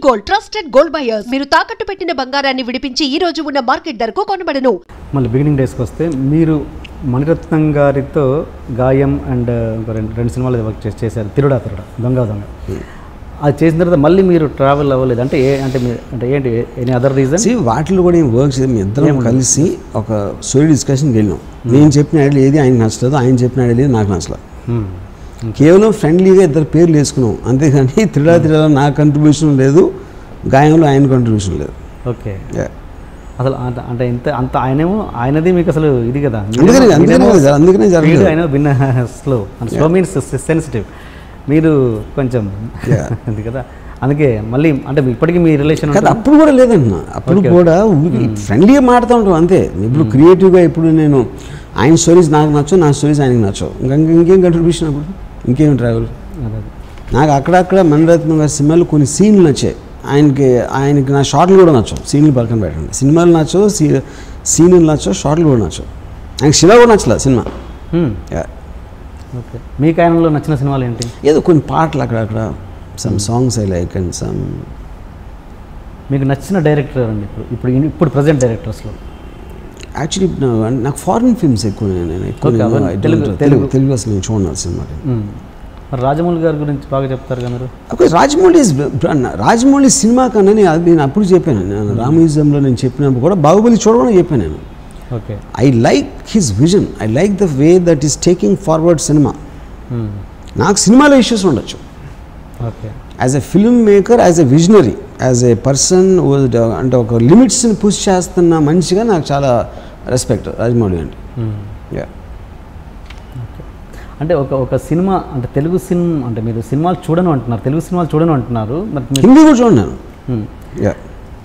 Gold trusted gold buyers. మీరు తాకట్టు పెట్టిన బంగారాన్ని విడిపించి ఈ రోజు ఉన్న మార్కెట్ ధరకు కొనబడను. మళ్ళీ బిగినింగ్ డేస్కి వస్తే మీరు మణిరత్నం గారితో గాయం అండ్ రెండు సినిమాలు వర్క్ చేశారు. తిరుడా దొంగ అది చేసిన తర్వాత మళ్ళీ మీరు ట్రావెల్ అవ్వలేదు అంటే ఏంటి ఎనీ అదర్ రీజన్? వాటిలో కూడా ఏం వర్క్ చేసి ఇద్దరం కలిసి ఒక సోరీ డిస్కషన్కి వెళ్ళినాం. నేను చెప్పిన ఐడియా ఏది ఆయనకు నచ్చలేదు, ఆయన చెప్పిన ఐడియా నాకు నచ్చలేదు. కేవలం ఫ్రెండ్లీగా ఇద్దరు పేర్లు వేసుకున్నాం అంతేగాని తిరుడా నా కంట్రిబ్యూషన్ లేదు, గాయంలో ఆయన కంట్రిబ్యూషన్ లేదు. ఓకే, అసలు అంటే అంత ఆయనది మీకు అసలు ఇది కదా, అందుకనే జరగలేదు. ఆయన భిన్న స్లో మీన్స్ సెన్సిటివ్, మీరు కొంచెం అది కదా, అందుకే మళ్ళీ అంటే ఇప్పటికీ మీ రిలేషన్ కదా. అప్పుడు కూడా లేదన్నా, అప్పుడు కూడా ఫ్రెండ్లీగా మాడుతూ ఉంటాం అంతే. ఇప్పుడు క్రియేటివ్గా ఇప్పుడు నేను ఆయన స్టోరీస్ నాకు నచ్చవు, నా స్టోరీస్ ఆయనకి నచ్చవు, ఇంకేం కంట్రిబ్యూషన్ అప్పుడు ఇంకేం ట్రావెల్. నాకు అక్కడక్కడ మణిరత్నం గారి సినిమాలు కొన్ని సీన్లు నచ్చాయి, ఆయనకి నా షార్ట్లు కూడా నచ్చవు. సీన్లు పక్కన పెట్టండి, సినిమాలు నచ్చవు, సీన్లు నచ్చవు, షార్ట్లు కూడా నచ్చవు. ఆయనకి శివ కూడా నచ్చలేదు సినిమా. ఓకే, మీకు ఆయనలో నచ్చిన సినిమాలు ఏంటి? ఏదో కొన్ని పాటలు అక్కడక్కడ some songs I like and some. మీకు నచ్చిన డైరెక్టర్ అండి ఇప్పుడు ప్రజెంట్ డైరెక్టర్స్లో? యాక్చువల్లీ నాకు ఫారిన్ ఫిల్మ్స్ ఎక్కువ, తెలుగు అసలు నేను చూడను సినిమా. రాజమౌళి గారి గురించి బాగా చెప్తారు కదా మీరు? ఓకే, రాజమౌళి సినిమా కన్నా నేను అప్పుడు చెప్పాను, నేను రామ్యూజియంలో నేను చెప్పినప్పుడు కూడా బాహుబలి చూడమని చెప్పాను నేను. Okay, I like his vision, I like the way that is taking forward cinema. నాకు సినిమాలో ఇష్యూస్ ఉండొచ్చు, okay, as a film maker, as a visionary, as a person అంటే ఒక లిమిట్స్ని పుష్ చేస్తున్న మనిషిగా నాకు చాలా రెస్పెక్ట్ రాజమౌళి అంటే. అంటే ఒక సినిమా అంటే తెలుగు సినిమా అంటే మీరు సినిమాలు చూడను అంటున్నారు, తెలుగు సినిమాలు చూడను అంటున్నారు, మరి హిందీ కూడా చూడను.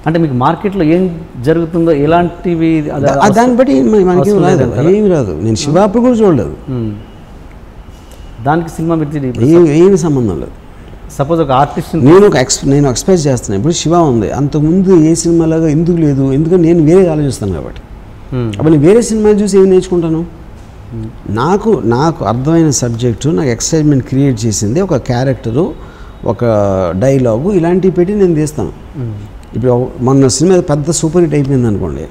అంటే మీకు మార్కెట్లో ఏం జరుగుతుందో ఎలాంటివి దాన్ని బట్టి మనకి ఏమి రాదు. నేను శివాపు కూడా చూడలేదు, దానికి సినిమా ఏమి సంబంధం లేదు. సపోజ్ ఒక ఆర్టిస్ట్ నేను ఎక్స్పెక్ట్ చేస్తున్నాను. ఇప్పుడు శివ ఉంది, అంతకుముందు ఏ సినిమాలాగా ఎందుకు లేదు, ఎందుకంటే నేను వేరే ఆలోచిస్తాను కాబట్టి. అప్పుడు నేను వేరే సినిమాలు చూసి ఏమి నేర్చుకుంటాను? నాకు అర్థమైన సబ్జెక్టు, నాకు ఎక్సైట్మెంట్ క్రియేట్ చేసింది ఒక క్యారెక్టరు, ఒక డైలాగు, ఇలాంటివి పెట్టి నేను తీస్తాను. ఇప్పుడు మొన్న సినిమా పెద్ద సూపర్ హిట్ అయిపోయింది అనుకోండి,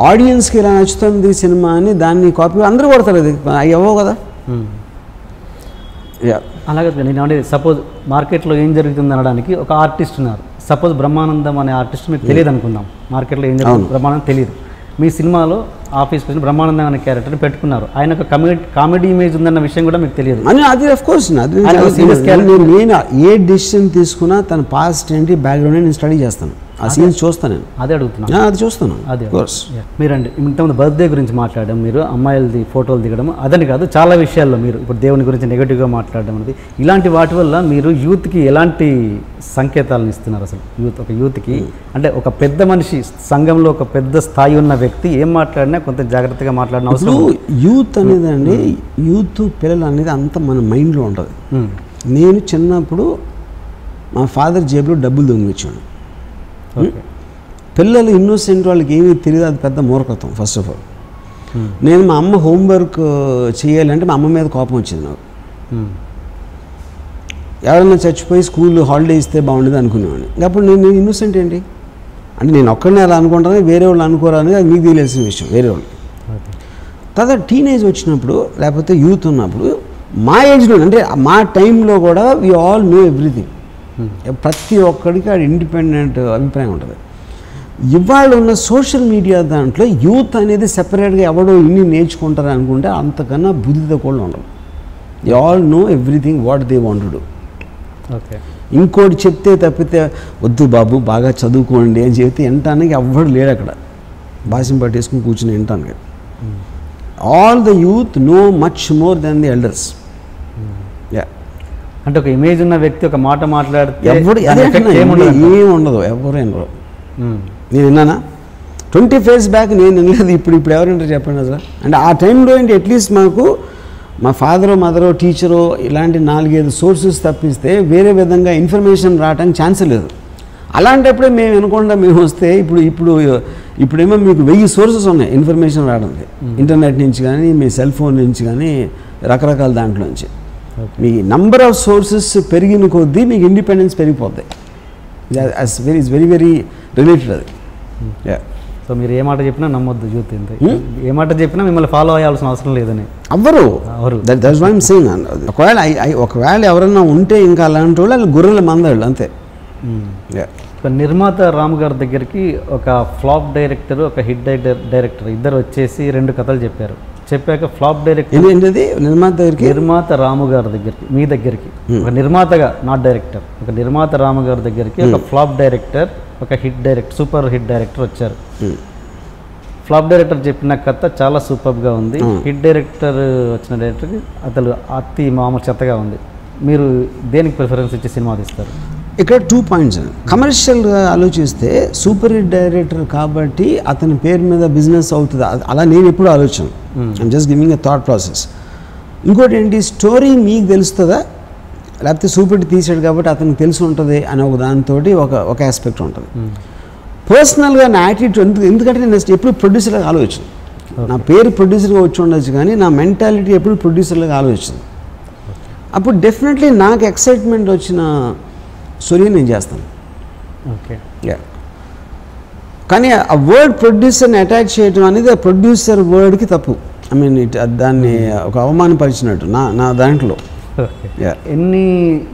ఆడియన్స్కి ఇలా నచ్చుతుంది సినిమా అని దాన్ని కాపీ అందరూ కొడతారు, అది అవ్వవు కదా. అలాగే నేను అంటే సపోజ్ మార్కెట్లో ఏం జరుగుతుంది అనడానికి ఒక ఆర్టిస్ట్ ఉన్నారు. సపోజ్ బ్రహ్మానందం అనే ఆర్టిస్ట్ మీకు తెలియదు అనుకుందాం, మార్కెట్లో ఏం జరుగుతుంది బ్రహ్మానందం తెలియదు. మీ సినిమాలో ఆఫీస్ కోసం బ్రహ్మానందం అనే క్యారెక్టర్ని పెట్టుకున్నారు, ఆయన ఒక కామెడీ ఇమేజ్ ఉందన్న విషయం కూడా మీకు తెలియదు. అది ఆఫ్ కోర్స్ నేను ఏ డెసిషన్ తీసుకున్నా తన పాస్ట్ ఏంటి బ్యాక్గ్రౌండ్ నేను స్టడీ చేస్తాను, ఆ సీన్స్ చూస్తాను, నేను అదే అడుగుతున్నాను. అది చూస్తాను. అదే మీరండి ఇంతకుముందు బర్త్డే గురించి మాట్లాడడం, మీరు అమ్మాయిలది ఫోటోలు దిగడం, అదని కాదు చాలా విషయాల్లో మీరు ఇప్పుడు దేవుని గురించి నెగిటివ్గా మాట్లాడడం అనేది, ఇలాంటి వాటి వల్ల మీరు యూత్కి ఎలాంటి సంకేతాలను ఇస్తున్నారు? అసలు ఒక యూత్కి అంటే ఒక పెద్ద మనిషి సంఘంలో ఒక పెద్ద స్థాయి ఉన్న వ్యక్తి ఏం మాట్లాడినా కొంత జాగ్రత్తగా మాట్లాడిన అవసరం. యూత్ అనేది అండి, యూత్ పిల్లలు అనేది అంత మన మైండ్లో ఉంటుంది. నేను చిన్నప్పుడు మా ఫాదర్ జేబులో డబ్బులు దొంగిలించాను. పిల్లలు ఇన్నోసెంట్, వాళ్ళకి ఏమీ తెలియదు, అది పెద్ద మూర్ఖత్వం. ఫస్ట్ ఆఫ్ ఆల్ నేను మా అమ్మ హోంవర్క్ చేయాలంటే మా అమ్మ మీద కోపం వచ్చింది నాకు. ఎవరైనా చచ్చిపోయి స్కూల్ హాలిడే ఇస్తే బాగుండేది అనుకునేవాడిని. అప్పుడు నేను ఇన్నోసెంట్ ఏంటి అంటే నేను ఒక్కడనే అలా అనుకుంటాను, వేరే వాళ్ళు అనుకోరా అనేది అది మీకు తెలియాల్సిన విషయం, వేరే వాళ్ళు. తర్వాత టీనేజ్ వచ్చినప్పుడు లేకపోతే యూత్ ఉన్నప్పుడు మా ఏజ్లో అంటే మా టైంలో కూడా వీ ఆల్ నో ఎవ్రీథింగ్. ప్రతి ఒక్కడికి అది ఇండిపెండెంట్ అభిప్రాయం ఉంటుంది. ఇవాళ ఉన్న సోషల్ మీడియా దాంట్లో యూత్ అనేది సెపరేట్గా ఎవడో ఇన్ని నేర్చుకుంటారు అనుకుంటే అంతకన్నా బుద్ధి తక్కువ ఉండదు. They all know everything what they want to do. Okay, ఇంకోటి చెప్తే తప్పితే వద్దు బాబు బాగా చదువుకోండి అని చెప్తే వినటానికి ఎవ్వడు లేడు అక్కడ, భాషను పట్టేసుకుని కూర్చుని వినటానికి. All the youth know much more then the elders. అంటే ఒక ఇమేజ్ ఉన్న వ్యక్తి ఒక మాట మాట్లాడితే ఏమి ఉండదు, ఎవరు వినరు. నేను విన్నానా 20 years బ్యాక్, నేను వినలేదు. ఇప్పుడు ఎవరంటారు చెప్పండి అసలు. అంటే ఆ టైంలో ఏంటి అట్లీస్ట్ మాకు మా ఫాదరో మదరో టీచరో ఇలాంటి 4-5 సోర్సెస్ తప్పిస్తే వేరే విధంగా ఇన్ఫర్మేషన్ రావడానికి ఛాన్స్ లేదు. అలాంటప్పుడే మేము వినకుండా మేము వస్తే ఇప్పుడేమో మీకు 1000 సోర్సెస్ ఉన్నాయి ఇన్ఫర్మేషన్ రావడానికి, ఇంటర్నెట్ నుంచి కానీ మీ సెల్ ఫోన్ నుంచి కానీ రకరకాల దాంట్లో నుంచి. మీ నంబర్ ఆఫ్ సోర్సెస్ పెరిగిన కొద్దీ మీకు ఇండిపెండెన్స్ పెరిగిపోద్ది. ఇట్స్ వెరీ వెరీ రిలేటెడ్ అది. సో మీరు ఏ మాట చెప్పినా నమ్మొద్దు యూత్ ఇంతే, ఏ మాట చెప్పినా మిమ్మల్ని ఫాలో అయ్యాల్సిన అవసరం లేదని అవ్వరు. అవరు. That's why I'm saying. ఒకవేళ ఎవరైనా ఉంటే ఇంకా అలాంటి వాళ్ళు గొర్రెల మందాళ్ళు అంతే. నిర్మాత రాము గారి దగ్గరికి ఒక ఫ్లాప్ డైరెక్టర్, ఒక హిట్ డైరెక్టర్ ఇద్దరు వచ్చేసి 2 కథలు చెప్పారు. చెప్పాక ఫ్లాప్ డైరెక్టర్ ఏంటది నిర్మాత రాము గారి దగ్గరికి, మీ దగ్గరికి ఒక నిర్మాతగా, నాట్ డైరెక్టర్, ఒక నిర్మాత రాము గారి దగ్గరికి ఒక ఫ్లాప్ డైరెక్టర్, ఒక hit director, super hit director వచ్చారు. ఫ్లాప్ డైరెక్టర్ చెప్పిన కథ చాలా సూపర్గా ఉంది. హిట్ డైరెక్టర్ వచ్చిన డైరెక్టర్కి అతను అతి మామూలు చెత్తగా ఉంది. మీరు దేనికి ప్రిఫరెన్స్ ఇచ్చి సినిమా తీస్తారు? ఇక్కడ 2 పాయింట్స్. కమర్షియల్గా ఆలోచిస్తే సూపర్ హిట్ డైరెక్టర్ కాబట్టి అతని పేరు మీద బిజినెస్ అవుతుంది, అలా నేను ఎప్పుడు ఆలోచన. I'm just giving a thought process. ఇంకోటి ఏంటి, స్టోరీ మీకు తెలుస్తుందా లేకపోతే సూపర్ హిట్ తీసాడు కాబట్టి అతనికి తెలిసి ఉంటుంది అనే ఒక దాంతో ఒక ఆస్పెక్ట్ ఉంటుంది. పర్సనల్గా నా యాటిట్యూడ్ ఎందుకంటే నేను ఎప్పుడు ప్రొడ్యూసర్గా ఆలోచన. నా పేరు ప్రొడ్యూసర్గా వచ్చి ఉండొచ్చు కానీ నా మెంటాలిటీ ఎప్పుడు ప్రొడ్యూసర్గా ఆలోచన. అప్పుడు డెఫినెట్లీ నాకు ఎక్సైట్మెంట్ వచ్చిన స్టోరీ నేను చేస్తాను. ఓకే. కానీ ఆ వర్డ్ ప్రొడ్యూసర్ని అటాచ్ చేయడం అనేది ఆ ప్రొడ్యూసర్ వర్డ్కి తప్పు. ఐ మీన్ దాన్ని ఒక అవమానపరిచినట్టు నా దాంట్లో.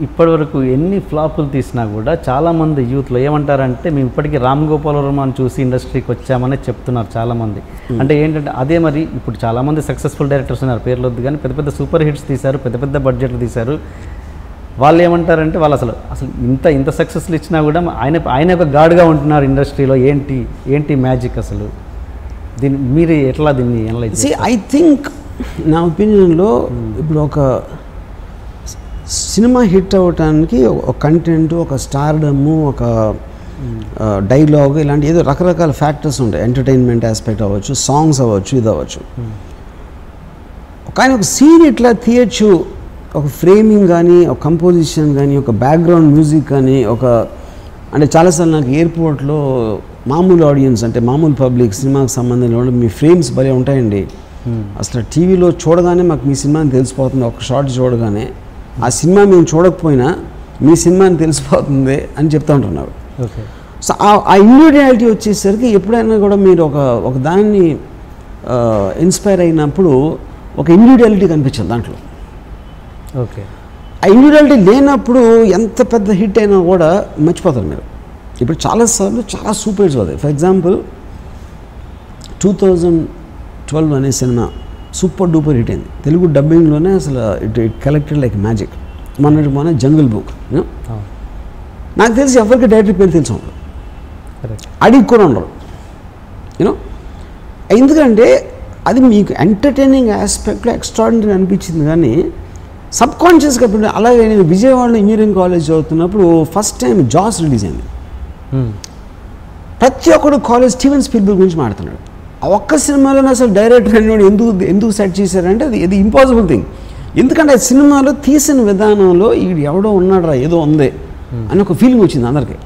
ఇప్పటివరకు ఎన్ని ఫ్లాపులు తీసినా కూడా చాలామంది యూత్లో ఏమంటారంటే మేము ఇప్పటికీ రామ్ గోపాల్ వర్మని చూసి ఇండస్ట్రీకి వచ్చామని చెప్తున్నారు చాలామంది. అంటే ఏంటంటే అదే మరి ఇప్పుడు చాలామంది సక్సెస్ఫుల్ డైరెక్టర్స్ ఉన్నారు, పేర్లు వద్దు కానీ పెద్ద పెద్ద సూపర్ హిట్స్ తీశారు, పెద్ద పెద్ద బడ్జెట్లు తీశారు. వాళ్ళు ఏమంటారంటే వాళ్ళు అసలు ఇంత సక్సెస్లు ఇచ్చినా కూడా ఆయన ఒక గాడ్గా ఉంటున్నారు ఇండస్ట్రీలో. ఏంటి మ్యాజిక్ అసలు? మీరు ఎట్లా దీన్ని అనలైజ్ చేస్తారు? ఐ థింక్ నా ఒపీనియన్లో ఇప్పుడు ఒక సినిమా హిట్ అవ్వటానికి ఒక కంటెంట్, ఒక స్టార్డమ్, ఒక డైలాగ్, ఇలాంటి ఏదో రకరకాల ఫ్యాక్టర్స్ ఉంటాయి. ఎంటర్టైన్మెంట్ ఆస్పెక్ట్ అవ్వచ్చు, సాంగ్స్ అవ్వచ్చు, ఇది అవ్వచ్చు. కానీ ఒక సీన్ ఇట్లా తీయచ్చు, ఒక ఫ్రేమింగ్ కానీ, ఒక కంపోజిషన్ కానీ, ఒక బ్యాక్గ్రౌండ్ మ్యూజిక్ కానీ, అంటే చాలాసార్లు నాకు ఎయిర్పోర్ట్లో మామూలు ఆడియన్స్ అంటే మామూలు పబ్లిక్ సినిమాకి సంబంధించిన వాళ్ళు మీ ఫ్రేమ్స్ భలే ఉంటాయండి, అసలు టీవీలో చూడగానే మాకు మీ సినిమాని తెలిసిపోతుంది, ఒక షార్ట్ చూడగానే ఆ సినిమా మేము చూడకపోయినా మీ సినిమాని తెలిసిపోతుంది అని చెప్తూ ఉంటున్నారు. సో ఆ ఇండివిజువాలిటీ వచ్చేసరికి ఎప్పుడైనా కూడా మీరు ఒక దాన్ని ఇన్స్పైర్ అయినప్పుడు ఒక ఇండివిజువాలిటీ కనిపించదు దాంట్లో. ఓకే. ఆ ఇండివిజువాలిటీ లేనప్పుడు ఎంత పెద్ద హిట్ అయినా కూడా మర్చిపోతారు మీరు. ఇప్పుడు చాలాసార్లు చాలా సూపర్ హిట్స్ అవుతాయి. ఫర్ ఎగ్జాంపుల్ 2012 అనే సినిమా సూపర్ డూపర్ హిట్ అయింది. తెలుగు డబ్బింగ్లోనే అసలు ఇట్ కలెక్టెడ్ లైక్ మ్యాజిక్. మన జంగిల్ బుక్. నాకు తెలిసి ఎవరికి డైరెక్టర్ పేరు తెలుసు ఉండదు, అడిగి కూడా ఉండరు. యూనో ఎందుకంటే అది మీకు ఎంటర్టైనింగ్ ఆస్పెక్ట్లో ఎక్స్ట్రాడినరీ అనిపించింది. కానీ సబ్ కాన్షియస్గా ఇప్పుడు అలాగే నేను విజయవాడలో ఇంజనీరింగ్ కాలేజ్ చదువుతున్నప్పుడు ఫస్ట్ టైం జాస్ రిలీజ్ అయింది. ప్రతి ఒక్కడు కాలేజ్ స్టీవెన్ స్పీల్బర్గ్ గురించి మాట్లాడుతున్నాడు. ఆ ఒక్క సినిమాలోనే అసలు డైరెక్టర్ అనేవాడు ఎందుకు సెట్ చేశారంటే అది ఇంపాసిబుల్ థింగ్. ఎందుకంటే ఆ సినిమాలో తీసిన విధానంలో ఈడు ఎవడో ఉన్నాడురా ఏదో ఉంది అని ఒక ఫీలింగ్ వచ్చింది అందరికీ.